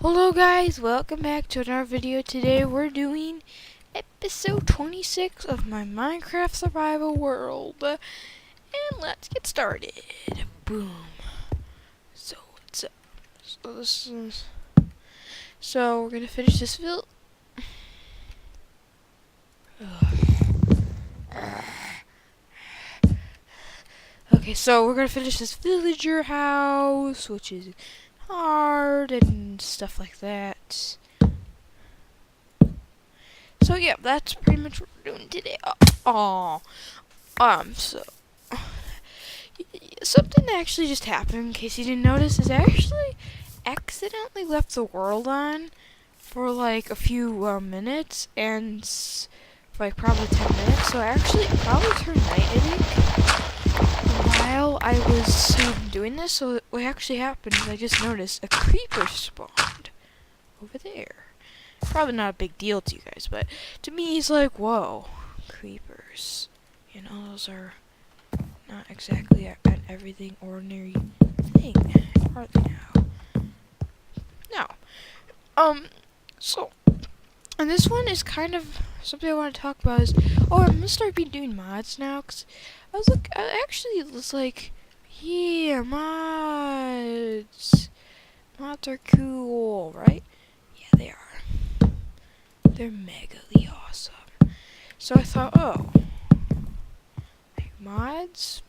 Hello guys, welcome back to another video. Today we're doing episode 26 of my Minecraft survival world. And let's get started. Boom. So what's up? So we're gonna finish this build. Okay, so we're gonna finish this villager house, which is hard and stuff like that. So yeah, that's pretty much what we're doing today. So something actually just happened. In case you didn't notice, is I actually accidentally left the world on for like a few minutes and for like probably 10 minutes. So I actually probably turned night, I think, while I was doing this. So what actually happened is I just noticed a creeper spawned over there. Probably not a big deal to you guys, but to me, it's like, whoa, creepers. You know, those are not exactly an everything ordinary thing, are they now? So, and this one is kind of something I want to talk about is, I'm gonna start doing mods now, because I actually was like, yeah, mods. Mods are cool, right? Yeah, they are. They're megally awesome. So I thought, like mods,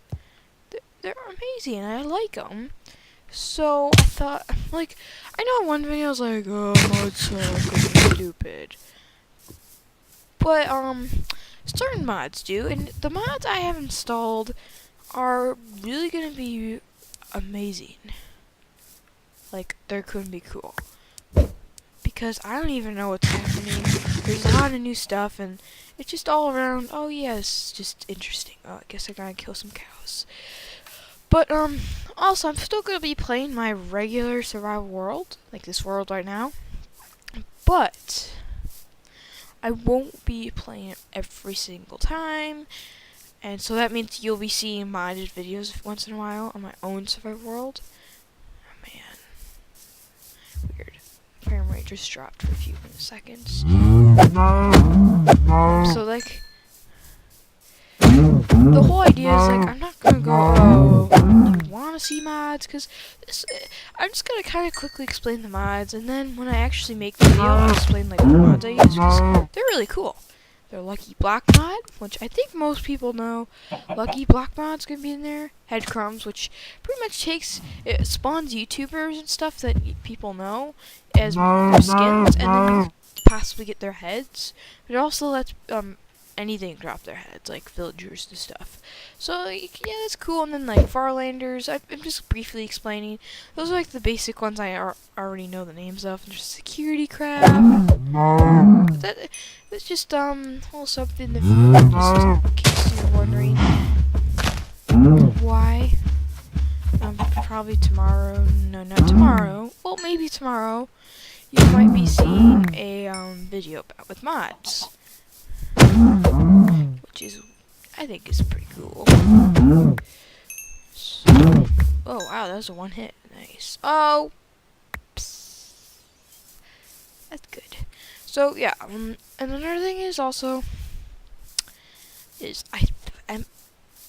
they're amazing, and I like them. So I thought, like, I know in one video I was like, oh, mods suck, they're stupid. But, certain mods do, and the mods I have installed are really gonna be amazing. Like, they're gonna be cool. Because I don't even know what's happening. There's a lot of new stuff, and it's just all around, oh yeah, it's just interesting. Oh, I guess I gotta kill some cows. But, also, I'm still gonna be playing my regular survival world, like this world right now. But I won't be playing it every single time, and so that means you'll be seeing modded videos once in a while on my own survival world. Oh, man. Weird. Frame rate just dropped for a few seconds. So, like, the whole idea is, like, I'm not gonna go, you wanna see mods? Because I'm just gonna kind of quickly explain the mods, and then when I actually make the video, I'll explain, like, what mods I use, because they're really cool. They're Lucky Block mod, which I think most people know. Lucky Block mod's gonna be in there. Headcrumbs, which pretty much it spawns YouTubers and stuff that people know as their skins, and then you possibly get their heads. But it also lets anything drop their heads, like villagers and stuff. So yeah, that's cool. And then like Farlanders, I'm just briefly explaining. Those are like the basic ones I already know the names of. There's Security Crab. That's just a little something just in case you're wondering why. Probably tomorrow. No, not tomorrow. Well, maybe tomorrow. You might be seeing a video with mods, which is, I think, is pretty cool. So, oh wow, that was a one hit. Nice. Oh, psst. That's good. So yeah, and another thing is also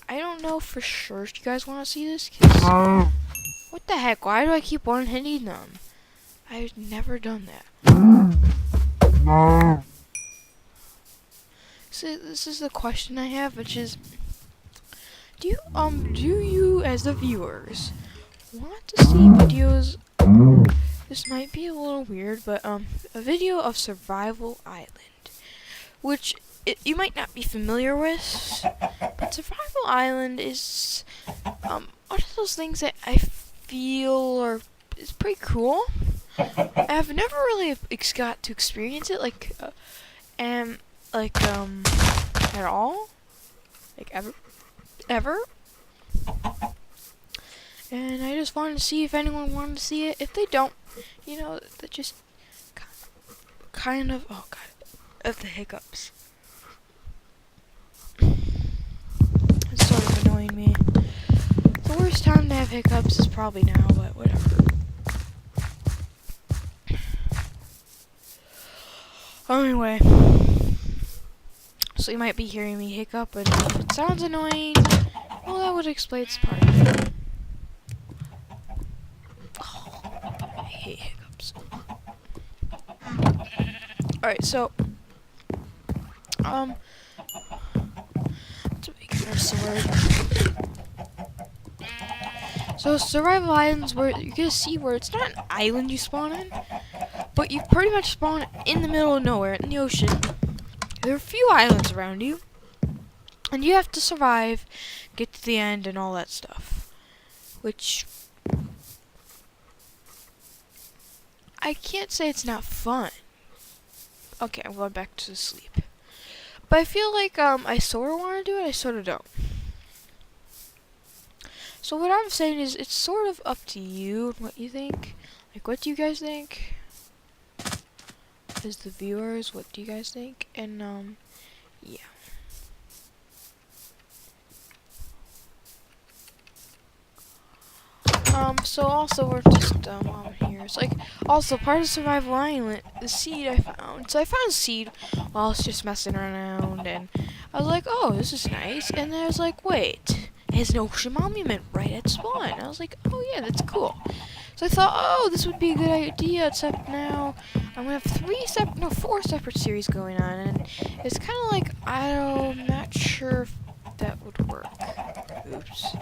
I don't know for sure if you guys want to see this. 'Cause what the heck? Why do I keep one hitting them? I've never done that. So this is the question I have, which is, do you as the viewers want to see videos? This might be a little weird, but a video of Survival Island, which you might not be familiar with, but Survival Island is one of those things that I feel is pretty cool. I've never really got to experience it at all, like ever. And I just wanted to see if anyone wanted to see it. If they don't, you know, that just kind of, oh god, of the hiccups. It's sort of annoying me. The worst time to have hiccups is probably now, but whatever. Anyway, so you might be hearing me hiccup, and if it sounds annoying, well, that would explain this part. Oh, I hate hiccups. Alright, so, to make it so survival islands where you're gonna see where it's not an island you spawn in, but you pretty much spawn in the middle of nowhere in the ocean. There are a few islands around you, and you have to survive, get to the end, and all that stuff. Which I can't say it's not fun. Okay, I'm going back to sleep. But I feel like I sort of want to do it, I sort of don't. So what I'm saying is it's sort of up to you and what you think. Like, what do you guys think? As the viewers, what do you guys think? And, yeah. So also we're just, on here. It's like, also part of Survival Island, the seed I found. So I found a seed while I was just messing around, and I was like, oh, this is nice. And then I was like, wait, it has an ocean monument right at spawn. I was like, oh yeah, that's cool. So I thought, oh, this would be a good idea, except now I'm gonna have 4 separate series going on, and it's kind of like, I'm not sure if that would work. Oops.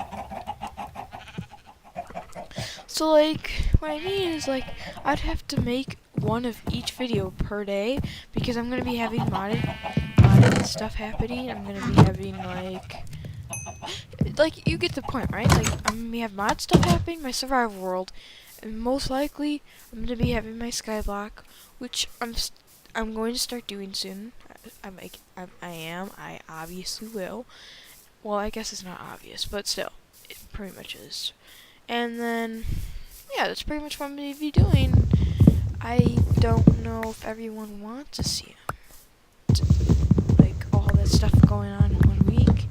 So, like, what I mean is, like, I'd have to make one of each video per day, because I'm gonna be having modded stuff happening. I'm gonna be having, like, you get the point, right? Like, I'm gonna have mod stuff happening, my survival world, and most likely, I'm gonna be having my Skyblock, which I'm going to start doing soon. I obviously will. Well, I guess it's not obvious, but still, it pretty much is. And then, yeah, that's pretty much what I'm going to be doing. I don't know if everyone wants to see them. Like, all that stuff going on in 1 week.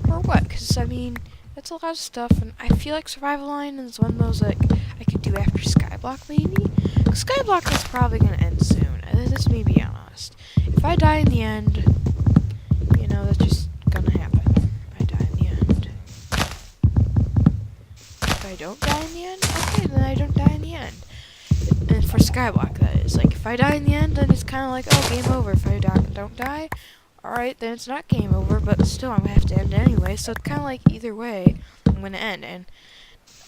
Or what, because, I mean, that's a lot of stuff, and I feel like Survival Island is one of those, like, I could do after Skyblock, maybe? Because Skyblock is probably going to end soon, and this may be honest. If I die in the end, you know, that's just going to happen. I die in the end. If I don't die in the end, okay, then I don't die in the end. And for Skyblock, that is. Like, if I die in the end, then it's kind of like, oh, game over. If I don't die, alright, then it's not game over, but still, I'm going to have to end anyway, so it's kind of like, either way, I'm going to end, and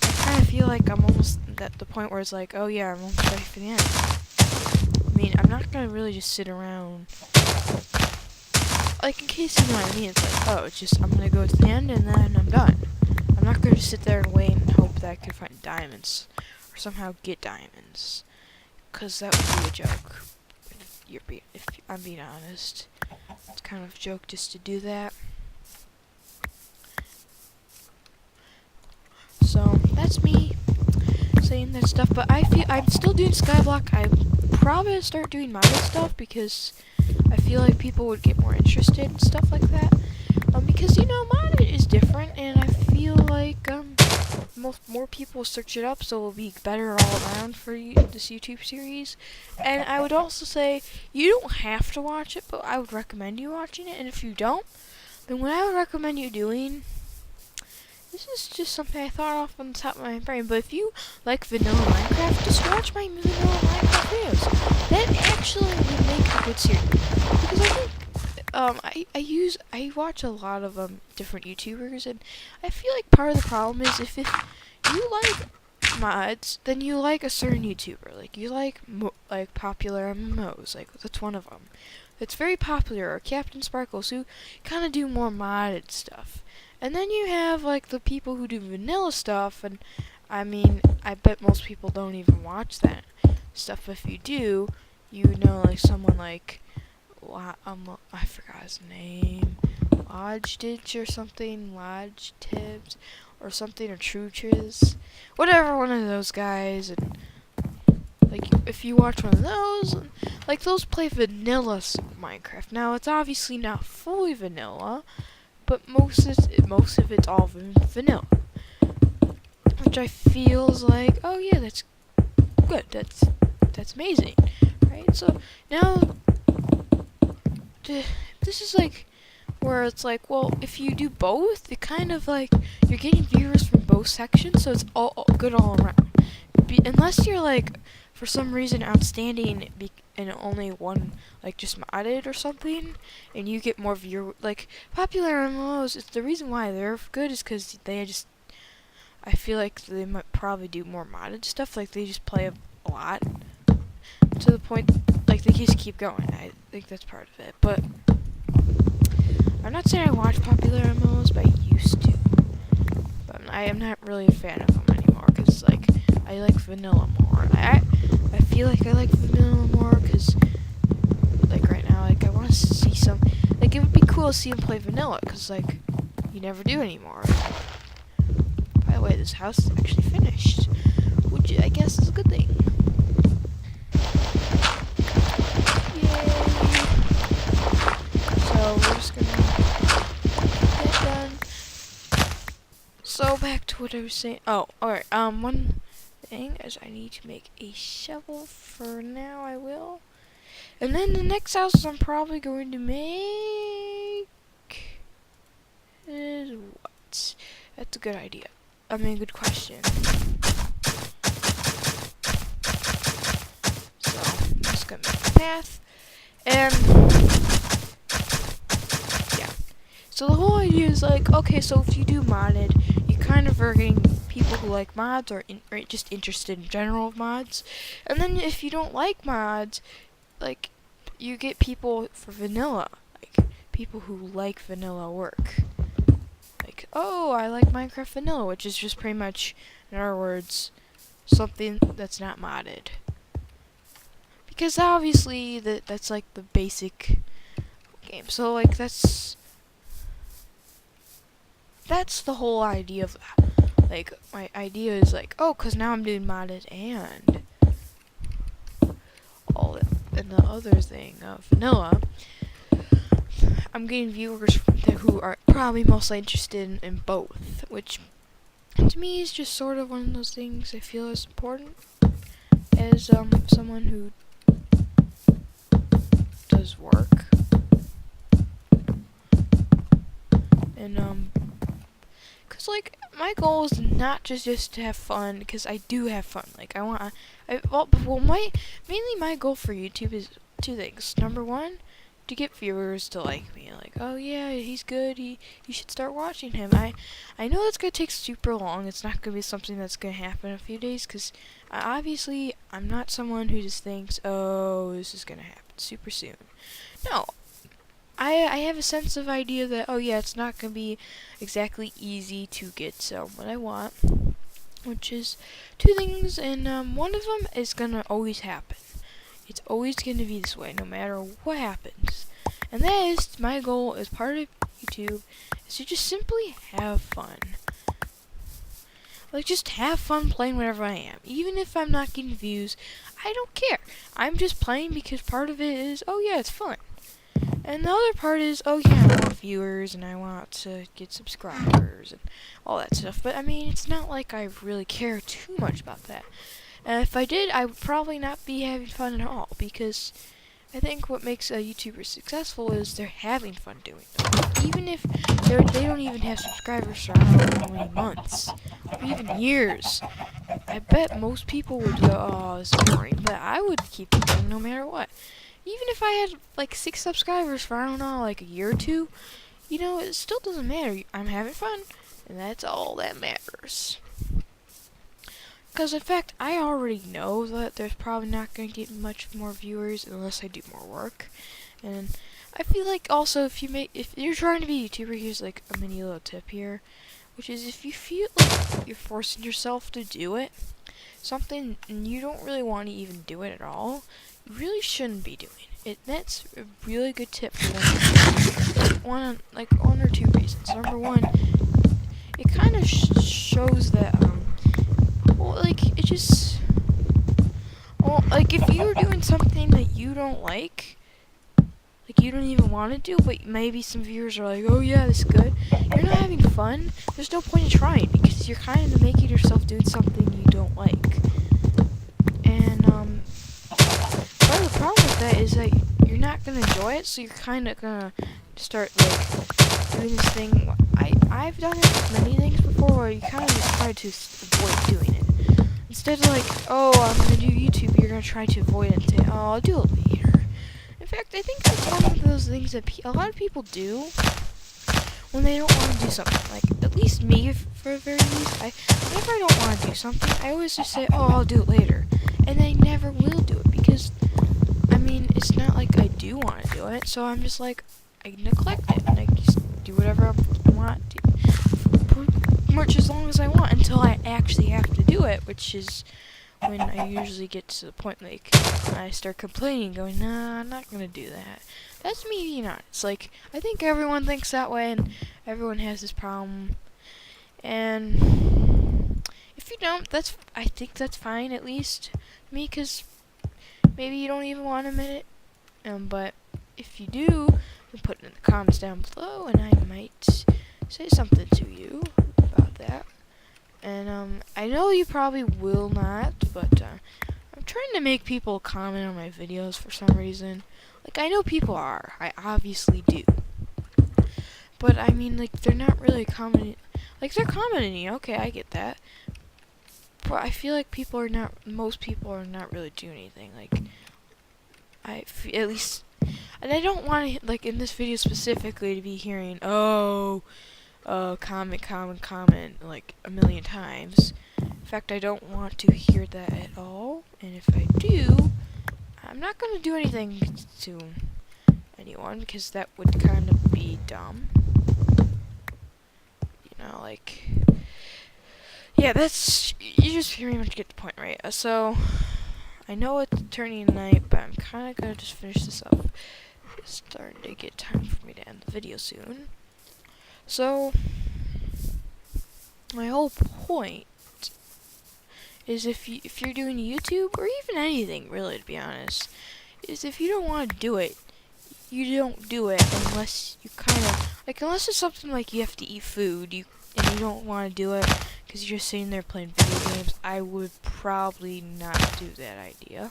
I kind of feel like I'm almost at the point where it's like, oh yeah, I'm almost ready for the end. I mean, I'm not going to really just sit around, like, in case you know what I mean, it's like, oh, it's just, I'm going to go to the end, and then I'm done. I'm not going to sit there and wait and hope that I can find diamonds, or somehow get diamonds, because that would be a joke, if I'm being honest. It's kind of a joke just to do that. So, that's me saying that stuff, but I feel I'm still doing Skyblock. I'm probably gonna start doing modded stuff because I feel like people would get more interested in stuff like that. Because, you know, modded is different, and I feel like, more people will search it up, so it'll be better all around for this YouTube series. And I would also say, you don't have to watch it, but I would recommend you watching it, and if you don't, then what I would recommend you doing, this is just something I thought off on the top of my brain, but if you like vanilla Minecraft, just watch my vanilla Minecraft videos. That actually would make a good series, because I think, I watch a lot of different YouTubers, and I feel like part of the problem is if you like mods, then you like a certain YouTuber, like you like popular MMOs, like that's one of them. It's very popular, or Captain Sparkles, who kind of do more modded stuff. And then you have like the people who do vanilla stuff, and I mean, I bet most people don't even watch that stuff. If you do, you know, like someone like I forgot his name, Lodge Ditch or something, Lodge Tibbs or something, or True Triz, whatever, one of those guys. And like, if you watch one of those, like, those play vanilla Minecraft. Now, it's obviously not fully vanilla, but most of it's all vanilla, which I feels like, oh yeah, that's good. That's amazing, right? So now this is like where it's like, well, if you do both, it kind of like you're getting viewers from both sections, so it's all good all around. Unless you're like, for some reason, outstanding and only one, like just modded or something, and you get more like popular MMOs. It's the reason why they're good is because I feel like they might probably do more modded stuff. Like they just play a lot to the point, like they just keep going. I think that's part of it, but I'm not saying I watch popular MMOs, but I used to. But I am not really a fan of them anymore, because, like, I like vanilla more. I feel like I like vanilla more, because, like, right now, like, I want to see some, like, it would be cool to see him play vanilla, because, like, you never do anymore. By the way, this house is actually finished, which I guess is a good thing. So we're just gonna get done. So back to what I was saying. Oh, alright. One thing is I need to make a shovel. For now, I will. And then the next house I'm probably going to make is what? That's a good idea. I mean, good question. So I'm just gonna make a path and. So the whole idea is like, okay, so if you do modded, you kind of are getting people who like mods or just interested in general mods. And then if you don't like mods, like, you get people for vanilla. Like, people who like vanilla work. Like, oh, I like Minecraft vanilla, which is just pretty much, in other words, something that's not modded. Because obviously, that's like the basic game. So, like, that's the whole idea of that. Like, my idea is like, oh, because now I'm doing modded and all that, and the other thing of vanilla, I'm getting viewers who are probably mostly interested in both, which to me is just sort of one of those things I feel is important as someone who does work. And cause like my goal is not just to have fun, because I do have fun. Like mainly my goal for YouTube is two things. Number one, to get viewers to like me. Like, oh yeah, he's good. You should start watching him. I know that's gonna take super long. It's not gonna be something that's gonna happen in a few days, because obviously I'm not someone who just thinks, oh, this is gonna happen super soon. No. I have a sense of idea that, oh yeah, it's not going to be exactly easy to get what I want, which is two things, and one of them is going to always happen. It's always going to be this way, no matter what happens. And that is, my goal as part of YouTube, is to just simply have fun. Like, just have fun playing whatever I am. Even if I'm not getting views, I don't care. I'm just playing because part of it is, oh yeah, it's fun. And the other part is, oh yeah, I want viewers and I want to get subscribers and all that stuff. But I mean, it's not like I really care too much about that. And if I did, I would probably not be having fun at all, because I think what makes a YouTuber successful is they're having fun doing it. Even if they don't even have subscribers for I don't know how many months, or even years. I bet most people would go, oh, this is boring. But I would keep it going no matter what. Even if I had like 6 subscribers for, I don't know, like a year or two, you know, it still doesn't matter. I'm having fun, and that's all that matters. Because, in fact, I already know that there's probably not going to get much more viewers unless I do more work. And I feel like also if you're trying to be a YouTuber, here's like a mini little tip here, which is if you feel like you're forcing yourself to do something and you don't really want to even do it at all, you really shouldn't be doing it. That's a really good tip for one or two reasons. Number one, it kind of shows that if you're doing something that you don't like you don't even want to do, but maybe some viewers are like, oh yeah, this is good, you're not having fun, there's no point in trying, because you're kind of making yourself doing something you don't like. And part of the problem with that is that you're you're not gonna enjoy it, so you're kind of gonna start like doing this thing. I've done it with many things before, where you kind of just try to avoid doing it. Instead of like, oh, I'm gonna do YouTube, you're gonna try to avoid it and say, oh, I'll do it later. In fact, I think that's one of those things that a lot of people do when they don't want to do something. Like, at least me, for the very least, whenever I don't want to do something, I always just say, oh, I'll do it later. And I never will do it, because, I mean, it's not like I do want to do it, so I'm just like, I neglect it, and I just do whatever I want to, pretty much as long as I want, until I actually have to do it, which is when I usually get to the point, like, I start complaining, going, nah, I'm not gonna do that. That's me being honest. Like, I think everyone thinks that way, and everyone has this problem. And if you don't, I think that's fine, at least me, because maybe you don't even want to admit it. But if you do, then put it in the comments down below, and I might say something to you about that. And I know you probably will not, but I'm trying to make people comment on my videos for some reason. Like, I know people are. I obviously do. But, I mean, like, they're not really commenting. Like, they're commenting, okay, I get that. But I feel like most people are not really doing anything. Like, at least, and I don't want to, like, in this video specifically, to be hearing, oh, comment, like, a million times. In fact, I don't want to hear that at all. And if I do, I'm not going to do anything to anyone, because that would kind of be dumb. You know, like, yeah, you just pretty much get the point, right? So, I know it's turning night, but I'm kind of going to just finish this up. It's starting to get time for me to end the video soon. So, my whole point is if you're doing YouTube, or even anything, really, to be honest, is if you don't want to do it, you don't do it unless you kind of, like, unless it's something like you have to eat food, and you don't want to do it because you're just sitting there playing video games, I would probably not do that idea.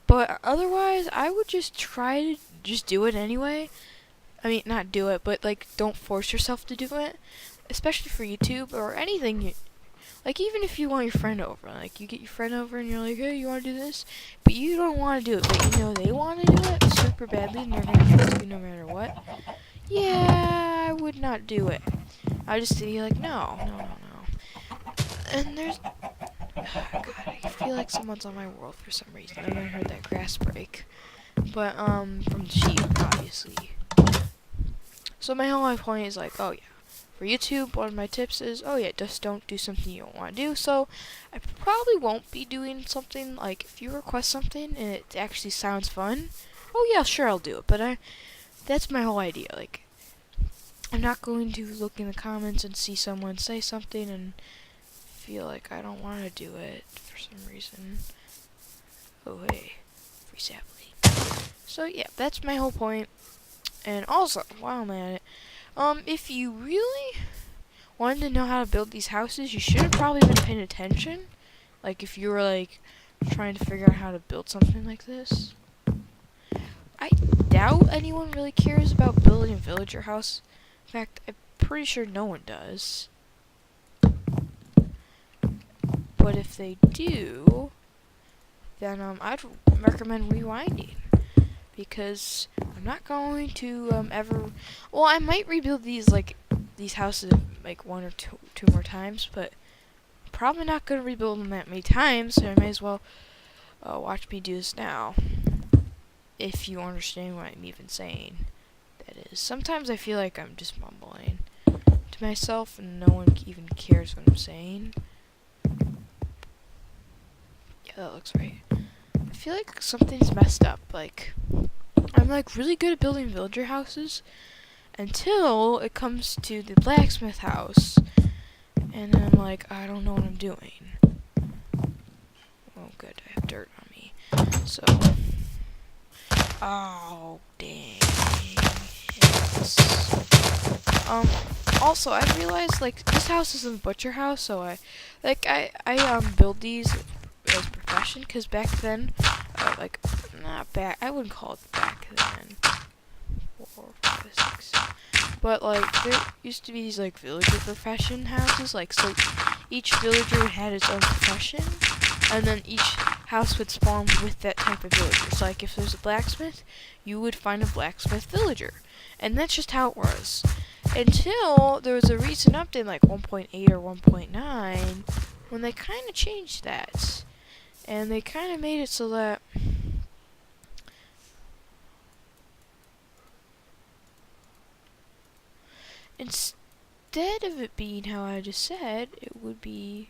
But otherwise, I would just try to just do it anyway. I mean, not do it, but, like, don't force yourself to do it, especially for YouTube or anything. Like, even if you want your friend over, like, you get your friend over and you're like, hey, you want to do this? But you don't want to do it, but you know they want to do it super badly, and they're going to trust you no matter what. Yeah, I would not do it. I would just be like, no. And there's, God, I feel like someone's on my world for some reason. I heard that grass break. But, from the sheep, obviously. So my whole point is like, oh yeah. For YouTube, one of my tips is, oh yeah, just don't do something you don't want to do. So, I probably won't be doing something, like, if you request something and it actually sounds fun, oh yeah, sure, I'll do it. But that's my whole idea. Like, I'm not going to look in the comments and see someone say something and feel like I don't want to do it for some reason. Oh hey, free sapling. So yeah, that's my whole point. And also, while I'm at it, if you really wanted to know how to build these houses, you should have probably been paying attention. Like, if you were, like, trying to figure out how to build something like this. I doubt anyone really cares about building a villager house. In fact, I'm pretty sure no one does. But if they do, then, I'd recommend rewinding. Because I'm not going to ever. Well, I might rebuild these houses like one or two more times, but I'm probably not gonna rebuild them that many times. So I may as well watch me do this now. If you understand what I'm even saying, that is. Sometimes I feel like I'm just mumbling to myself, and no one even cares what I'm saying. Yeah, that looks right. I feel like something's messed up. Like, I'm like really good at building villager houses until it comes to the blacksmith house, and then I'm like, I don't know what I'm doing. Oh good, I have dirt on me. So, oh dang. Also, I realized, like, this house is a butcher house, so I build these as a profession, because back then, like, not back. I wouldn't call it back then. 4, 5, 6. But like there used to be these like villager profession houses. Like so, each villager had its own profession, and then each house would spawn with that type of villager. So like if there's a blacksmith, you would find a blacksmith villager, and that's just how it was. Until there was a recent update, like 1.8 or 1.9, when they kind of changed that. And they kind of made it so that instead of it being how I just said, it would be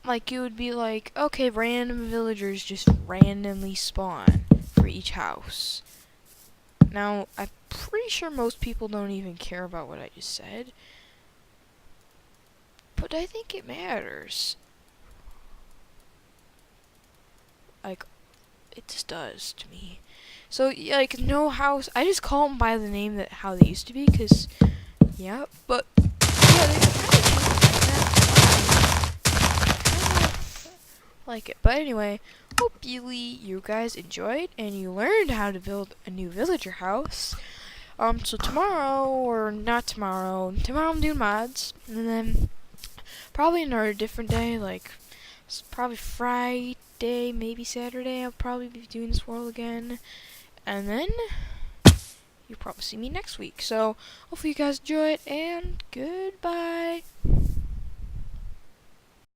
like, it would be like, okay, random villagers just randomly spawn for each house. Now, I'm pretty sure most people don't even care about what I just said, but I think it matters. Like, it just does to me. So, yeah, like, no house, I just call them by the name that how they used to be, because, yeah, but, yeah, they kind of like it. But anyway, hopefully you guys enjoyed, and you learned how to build a new villager house. So tomorrow, or not tomorrow, I'm doing mods, and then probably another different day, like, probably Friday, maybe Saturday, I'll probably be doing this world again. And then you'll probably see me next week. So hopefully you guys enjoy it, and goodbye.